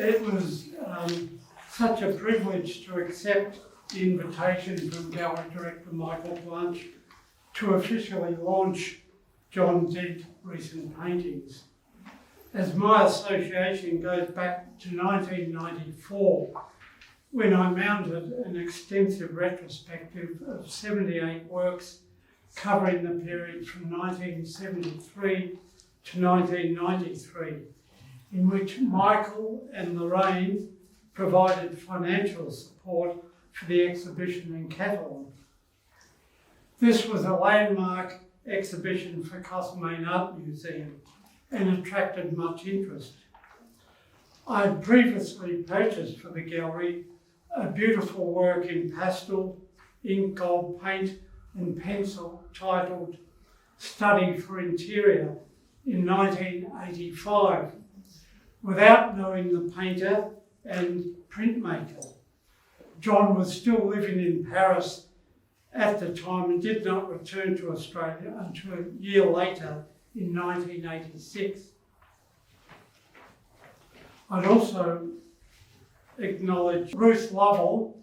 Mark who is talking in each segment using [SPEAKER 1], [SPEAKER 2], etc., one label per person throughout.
[SPEAKER 1] It was such a privilege to accept the invitation from Gallery Director Michael Blanch to officially launch John Dent Recent Paintings. As my association goes back to 1994, when I mounted an extensive retrospective of 78 works covering the period from 1973 to 1993, in which Michael and Lorraine provided financial support for the exhibition and catalogue. This was a landmark exhibition for Castlemaine Art Museum and attracted much interest. I had previously purchased for the gallery a beautiful work in pastel, ink, gold paint and pencil titled Study for Interior in 1985, without knowing the painter and printmaker. John was still living in Paris at the time and did not return to Australia until a year later in 1986. I'd also acknowledge Ruth Lovell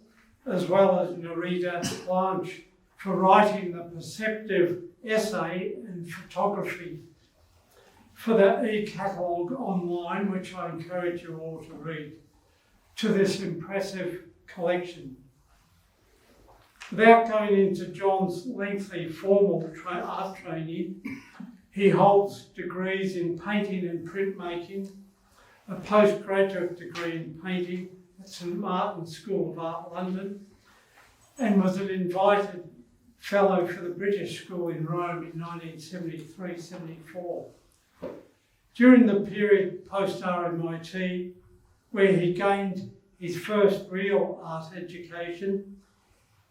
[SPEAKER 1] as well as Nerida Blanch for writing the perceptive essay and photography for the e-catalogue online, which I encourage you all to read, to this impressive collection. Without going into John's lengthy formal art training, he holds degrees in painting and printmaking, a postgraduate degree in painting at St Martin's School of Art, London, and was an invited fellow for the British School in Rome in 1973-74. During the period post-RMIT, where he gained his first real art education,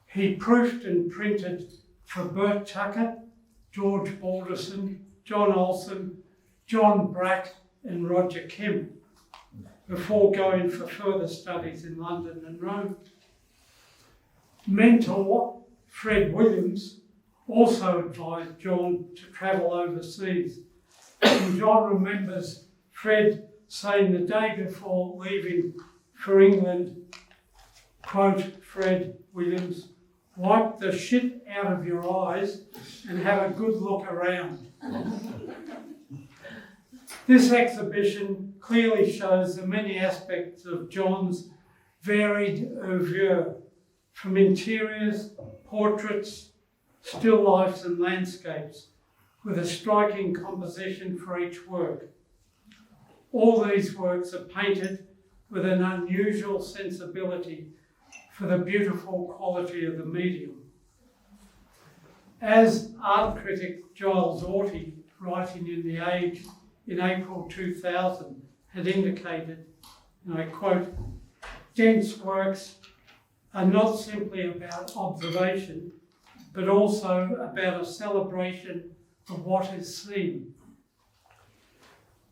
[SPEAKER 1] he proofed and printed for Bert Tucker, George Baldessin, John Olsen, John Brack and Roger Kemp, before going for further studies in London and Rome. Mentor Fred Williams also advised John to travel overseas. And John remembers Fred saying the day before leaving for England, quote Fred Williams, "Wipe the shit out of your eyes and have a good look around." This exhibition clearly shows the many aspects of John's varied oeuvre, from interiors, portraits, still lifes and landscapes, with a striking composition for each work. All these works are painted with an unusual sensibility for the beautiful quality of the medium. As art critic Giles Orty, writing in The Age in April 2000, had indicated, and I quote, "Dent's works are not simply about observation, but also about a celebration of what is seen."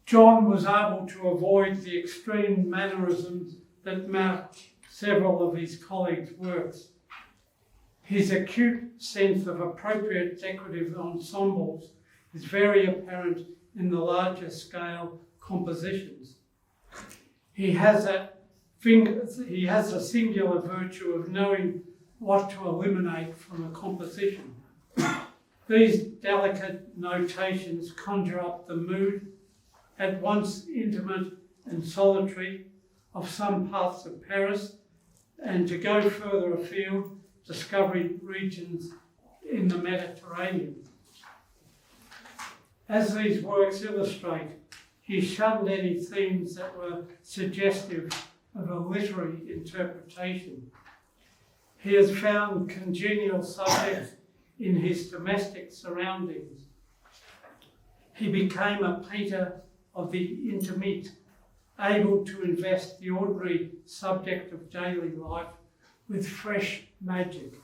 [SPEAKER 1] John was able to avoid the extreme mannerisms that marked several of his colleagues' works. His acute sense of appropriate decorative ensembles is very apparent in the larger scale compositions. He has a singular virtue of knowing what to eliminate from a composition. These delicate notations conjure up the mood, at once intimate and solitary, of some parts of Paris, and to go further afield, discovering regions in the Mediterranean. As these works illustrate, he shunned any themes that were suggestive of a literary interpretation. He has found congenial subjects in his domestic surroundings. He became a painter of the intimate, able to invest the ordinary subject of daily life with fresh magic.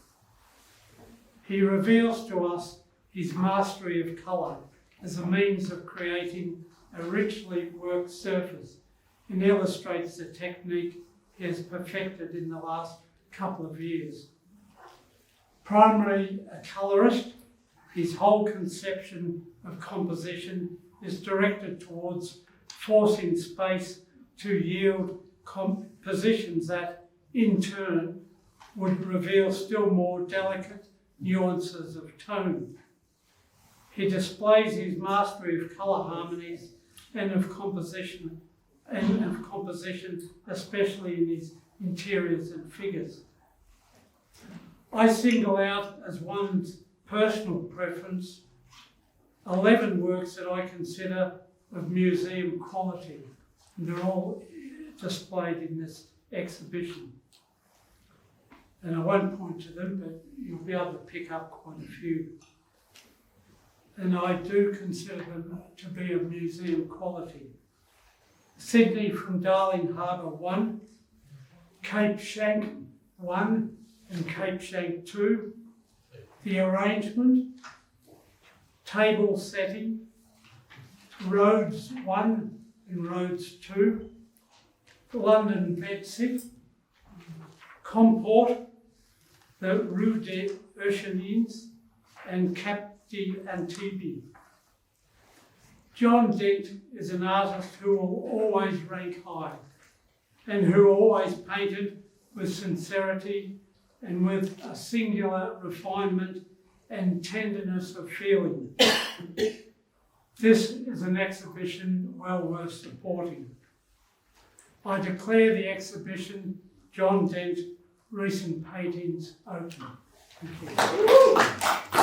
[SPEAKER 1] He reveals to us his mastery of colour as a means of creating a richly worked surface, and illustrates the technique he has perfected in the last couple of years. Primarily a colourist, his whole conception of composition is directed towards forcing space to yield compositions that, in turn, would reveal still more delicate nuances of tone. He displays his mastery of colour harmonies and of composition, especially in his interiors and figures. I single out as one's personal preference 11 works that I consider of museum quality, and they're all displayed in this exhibition. And I won't point to them, but you'll be able to pick up quite a few. And I do consider them to be of museum quality. Sydney from Darling Harbour 1, Cape Schanck 1 and Cape Schanck 2, the arrangement, table setting, Rhodes 1 and Rhodes 2, London bedsit, Comport, the Rue des Urchinines and Cap d'Antibes. John Dent is an artist who will always rank high and who always painted with sincerity and with a singular refinement and tenderness of feeling. This is an exhibition well worth supporting. I declare the exhibition John Dent Recent Paintings open. Thank you.